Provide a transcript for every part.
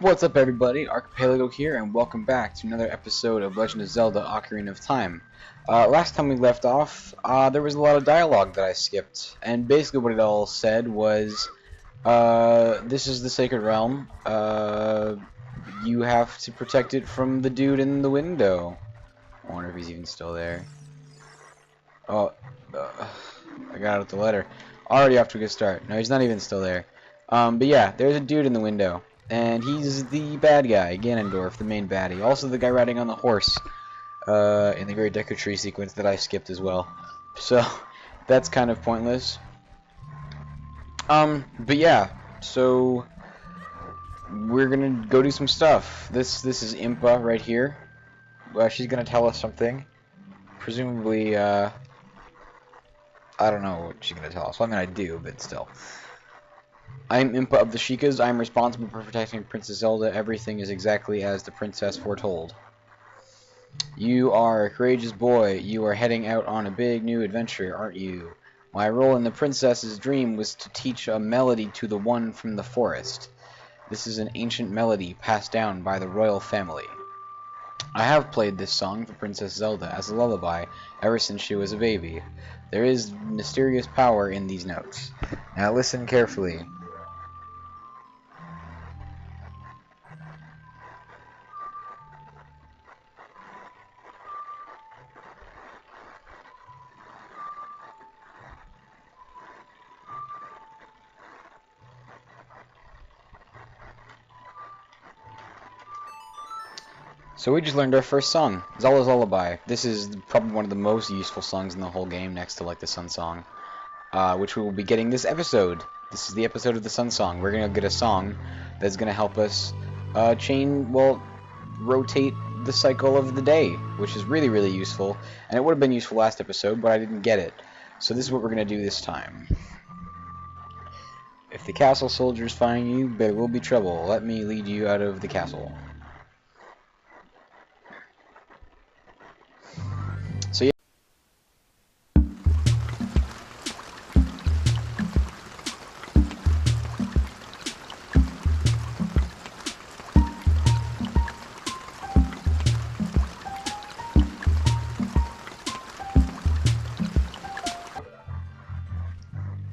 What's up, everybody? Archipelago here, and welcome back to another episode of Legend of Zelda: Ocarina of Time. Last time we left off, there was a lot of dialogue that I skipped, and basically what it all said was, this is the Sacred Realm, you have to protect it from the dude in the window. I wonder if he's even still there. Oh, I got out the letter. Already off to a good start. No, he's not even still there. But yeah, there's a dude in the window. And he's the bad guy, Ganondorf, the main baddie. Also the guy riding on the horse in the Great Deku Tree sequence that I skipped as well. So, that's kind of pointless. But yeah, so we're gonna go do some stuff. This is Impa right here. She's gonna tell us something. Presumably, I don't know what she's gonna tell us. Well, I mean, I do, but still. I am Impa of the Sheikahs. I am responsible for protecting Princess Zelda. Everything is exactly as the princess foretold. You are a courageous boy. You are heading out on a big new adventure, aren't you? My role in the princess's dream was to teach a melody to the one from the forest. This is an ancient melody passed down by the royal family. I have played this song for Princess Zelda as a lullaby ever since she was a baby. There is mysterious power in these notes. Now listen carefully. So we just learned our first song, Zelda's Lullaby. This is probably one of the most useful songs in the whole game, next to like the Sun Song, which we will be getting this episode. This is the episode of the Sun Song. We're gonna get a song that's gonna help us rotate the cycle of the day, which is really, really useful. And it would have been useful last episode, but I didn't get it. So this is what we're gonna do this time. If the castle soldiers find you, there will be trouble. Let me lead you out of the castle. So yeah.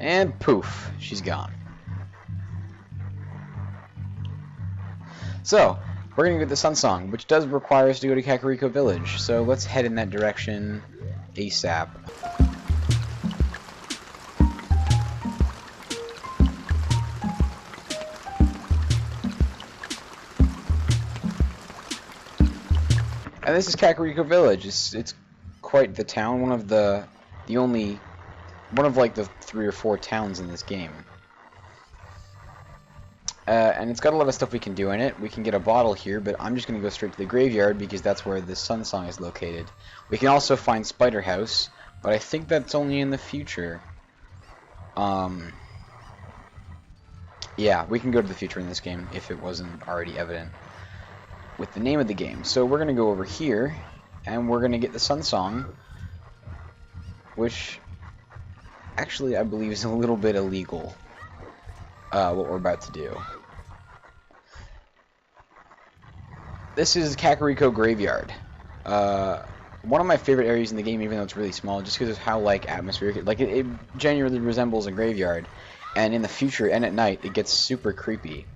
And poof, she's gone. So, we're going to get the Sun Song, which does require us to go to Kakariko Village, so let's head in that direction ASAP. And this is Kakariko Village. It's quite the town, one of like the 3 or 4 towns in this game. And it's got a lot of stuff we can do in it. We can get a bottle here, but I'm just going to go straight to the graveyard because that's where the Sun Song is located. We can also find Spider House, but I think that's only in the future. Yeah, we can go to the future in this game if it wasn't already evident with the name of the game. So we're going to go over here, and we're going to get the Sun Song, which actually I believe is a little bit illegal. What we're about to do. This is Kakariko Graveyard. One of my favorite areas in the game, even though it's really small, just because of how like atmospheric, like it genuinely resembles a graveyard. And in the future and at night, it gets super creepy.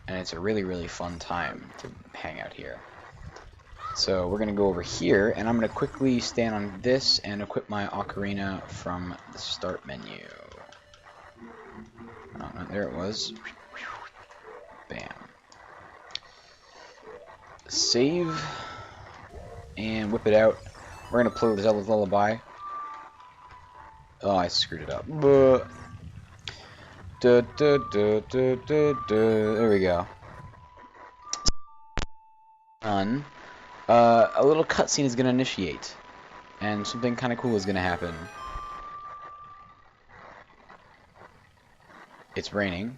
And it's a really, really fun time to hang out here. So we're gonna go over here, and I'm gonna quickly stand on this and equip my ocarina from the start menu. Oh, no, there it was. Bam. Save. And whip it out. We're going to play Zelda's Lullaby. Oh, I screwed it up. There we go. Done. A little cutscene is going to initiate. And something kind of cool is going to happen. It's raining,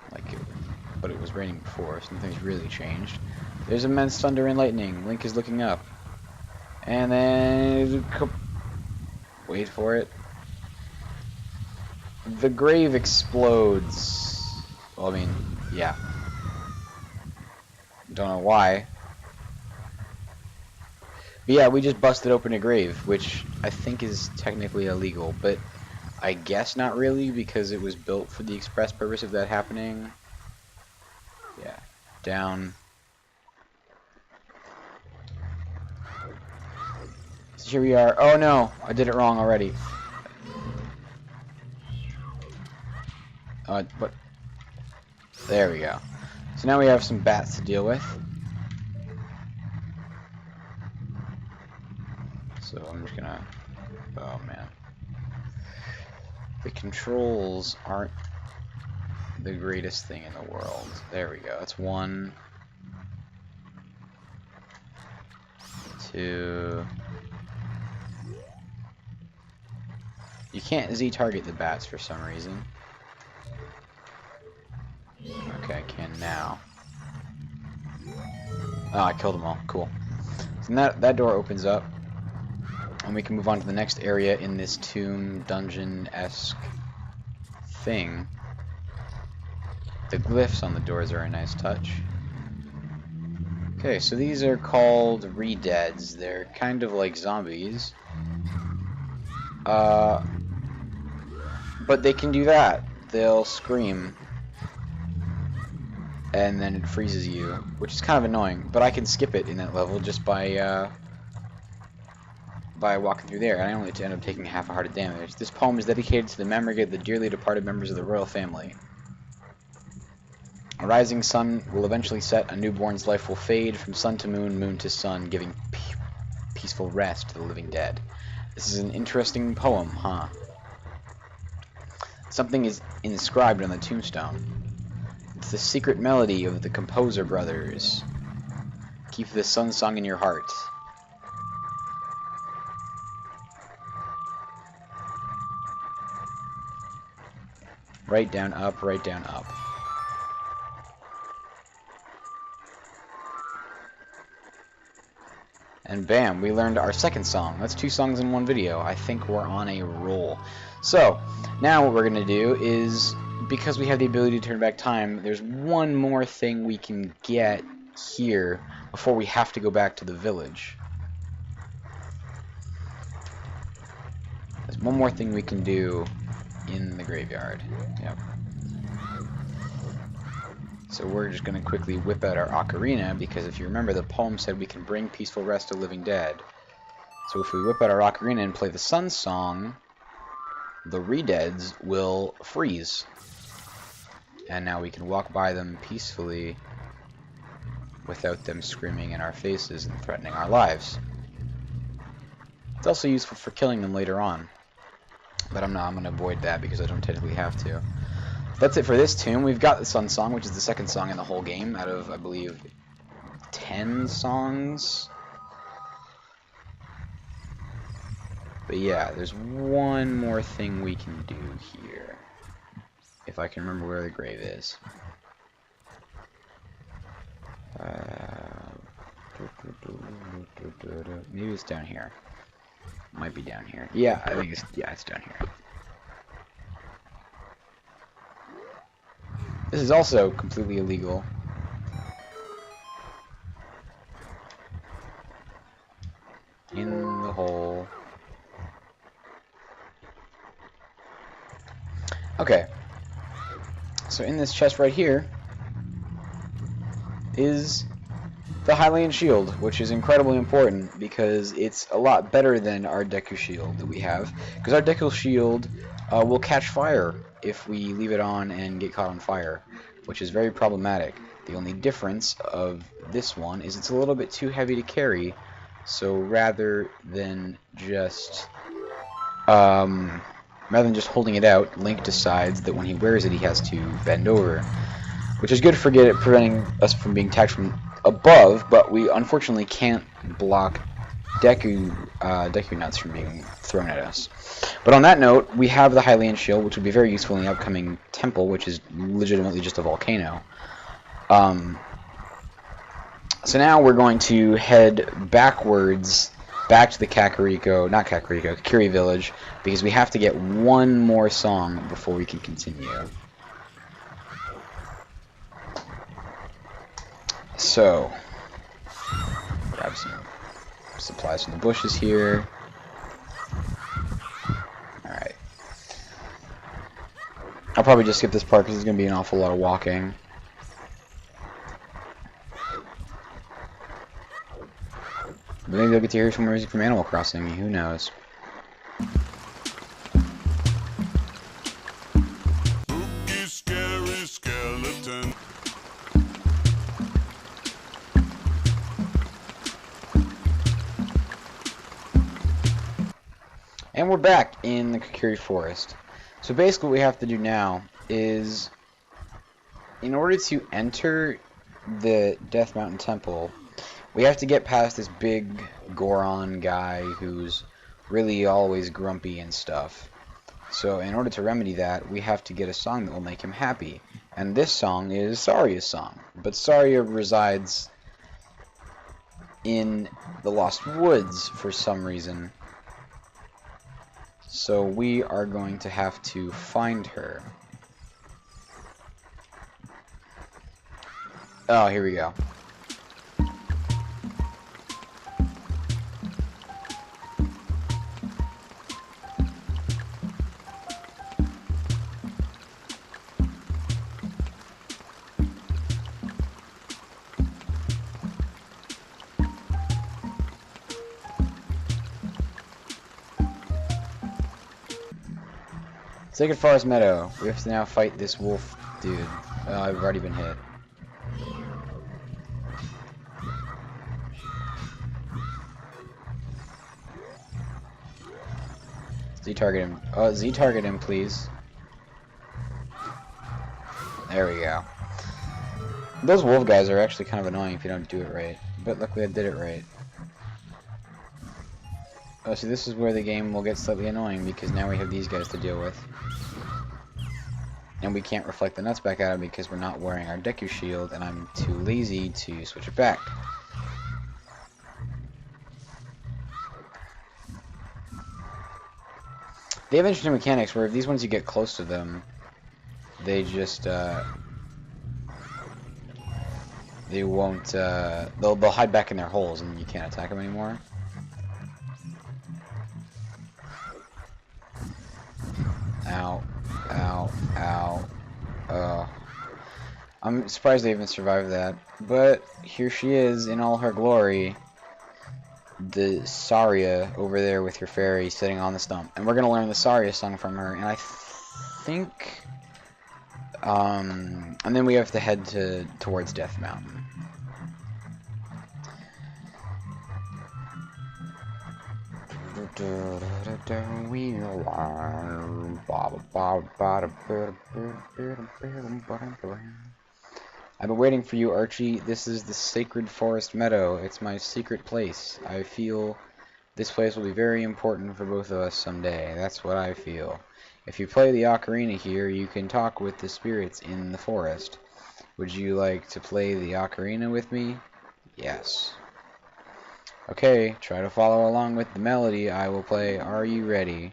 but it was raining before, so nothing's really changed. There's immense thunder and lightning. Link is looking up. And then... wait for it. The grave explodes. Well, I mean, yeah. Don't know why. But yeah, we just busted open a grave, which I think is technically illegal, but I guess not really, because it was built for the express purpose of that happening. Yeah. Down. So here we are. Oh no, I did it wrong already. What? There we go. So now we have some bats to deal with. So I'm just gonna... Oh man. The controls aren't the greatest thing in the world. There we go. That's 1, 2... You can't Z-target the bats for some reason. Okay, I can now. Oh, I killed them all. Cool. So that door opens up, and we can move on to the next area in this tomb dungeon-esque thing. The glyphs on the doors are a nice touch. Okay, so these are called re-deads. They're kind of like zombies. But they can do that. They'll scream. And then it freezes you, which is kind of annoying. But I can skip it in that level just by walking through there. And I only end up taking half a heart of damage. This poem is dedicated to the memory of the dearly departed members of the royal family. A rising sun will eventually set, a newborn's life will fade, from sun to moon, moon to sun, giving peaceful rest to the living dead. This is an interesting poem, huh? Something is inscribed on the tombstone. It's the secret melody of the composer brothers. Keep the sun song in your heart. Right down, up, right down, up. And bam, we learned our second song. That's 2 songs in one video. I think we're on a roll. So, now what we're going to do is, because we have the ability to turn back time, there's one more thing we can get here before we have to go back to the village. There's one more thing we can do in the graveyard. Yep. So we're just going to quickly whip out our Ocarina, because if you remember, the poem said we can bring peaceful rest to living dead. So if we whip out our Ocarina and play the Sun Song, the re-deads will freeze. And now we can walk by them peacefully without them screaming in our faces and threatening our lives. It's also useful for killing them later on. But I'm going to avoid that because I don't technically have to. That's it for this tomb. We've got the Sun Song, which is the second song in the whole game, out of, I believe, 10 songs. But yeah, there's one more thing we can do here. If I can remember where the grave is. Maybe it's down here. Might be down here. Yeah, I think it's down here. This is also completely illegal. In the hole. Okay. So in this chest right here is the Hylian shield, which is incredibly important because it's a lot better than our Deku shield that we have. Because our Deku shield will catch fire if we leave it on and get caught on fire, which is very problematic. The only difference of this one is it's a little bit too heavy to carry, so rather than just holding it out, Link decides that when he wears it he has to bend over, which is good for preventing us from being attacked from above, but we unfortunately can't block Deku nuts from being thrown at us. But on that note, we have the Hylian shield, which will be very useful in the upcoming temple, which is legitimately just a volcano. So now we're going to head backwards, back to the Kiri village, because we have to get one more song before we can continue. So, grab some supplies from the bushes here. Alright. I'll probably just skip this part because there's going to be an awful lot of walking. But maybe I'll get to hear some music from Animal Crossing, who knows. Spooky, scary skeleton. And we're back in the Kokiri Forest. So basically what we have to do now is, in order to enter the Death Mountain Temple, we have to get past this big Goron guy who's really always grumpy and stuff. So in order to remedy that, we have to get a song that will make him happy. And this song is Saria's song. But Saria resides in the Lost Woods for some reason. So we are going to have to find her. Oh, here we go. Sacred Forest Meadow. We have to now fight this wolf dude. Oh, I've already been hit. Z-target him. Oh, Z-target him, please. There we go. Those wolf guys are actually kind of annoying if you don't do it right. But luckily I did it right. Oh, so this is where the game will get slightly annoying, because now we have these guys to deal with. And we can't reflect the nuts back at him because we're not wearing our Deku shield, and I'm too lazy to switch it back. They have interesting mechanics where if these ones you get close to them, they just, they won't, they'll hide back in their holes and you can't attack them anymore. Ow. Ow. Ow. I'm surprised they even survived that. But here she is in all her glory. The Saria over there with her fairy sitting on the stump. And we're going to learn the Saria song from her. And I think... and then we have to head towards Death Mountain. I've been waiting for you, Archie. This is the Sacred Forest Meadow. It's my secret place. I feel this place will be very important for both of us someday. That's what I feel. If you play the Ocarina here, you can talk with the spirits in the forest. Would you like to play the Ocarina with me? Yes. Okay, try to follow along with the melody I will play. Are you ready?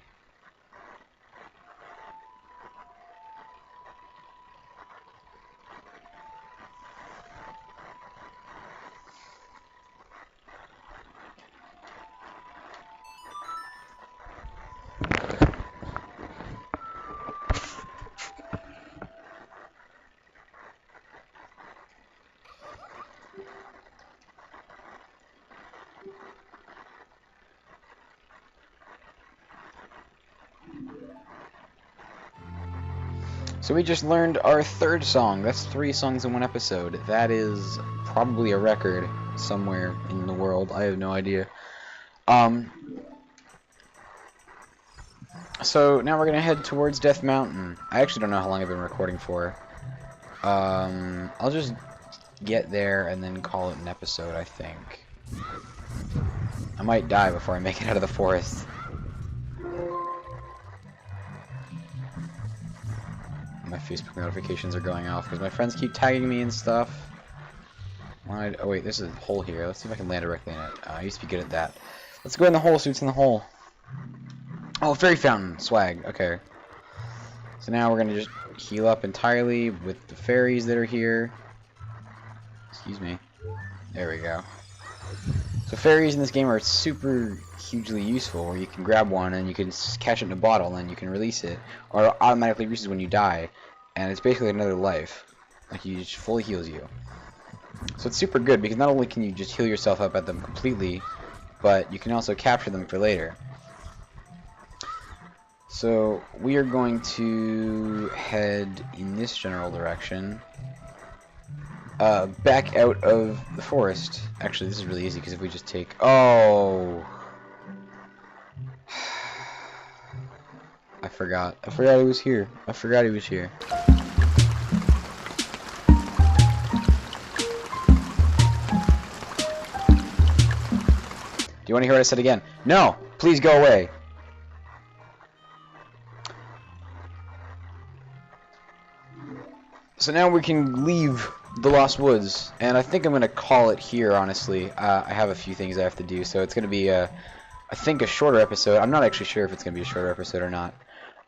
So we just learned our third song. That's 3 songs in one episode. That is probably a record somewhere in the world. I have no idea. So now we're gonna head towards Death Mountain. I actually don't know how long I've been recording for. I'll just get there and then call it an episode, I think. I might die before I make it out of the forest. My Facebook notifications are going off because my friends keep tagging me and stuff. Oh wait, there's a hole here. Let's see if I can land directly in it. I used to be good at that. Let's go in the hole, so it's in the hole. Oh, fairy fountain. Swag. Okay. So now we're going to just heal up entirely with the fairies that are here. Excuse me. There we go. So fairies in this game are super hugely useful, where you can grab one and you can catch it in a bottle and you can release it, or it automatically releases when you die, and it's basically another life. Like, it just fully heals you. So it's super good because not only can you just heal yourself up at them completely, but you can also capture them for later. So we are going to head in this general direction, back out of the forest. Actually, this is really easy because if we just take... Oh! I forgot. I forgot he was here. I forgot he was here. Do you want to hear what I said again? No! Please go away! So now we can leave the Lost Woods, and I think I'm going to call it here, honestly. I have a few things I have to do, so it's going to be, I think, a shorter episode. I'm not actually sure if it's going to be a shorter episode or not.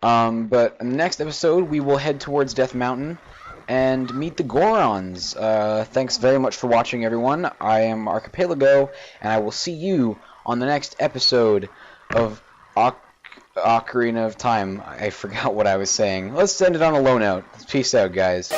But in the next episode, we will head towards Death Mountain and meet the Gorons. Thanks very much for watching, everyone. I am Archipelago, and I will see you on the next episode of Ocarina of Time. I forgot what I was saying. Let's end it on a low note. Peace out, guys.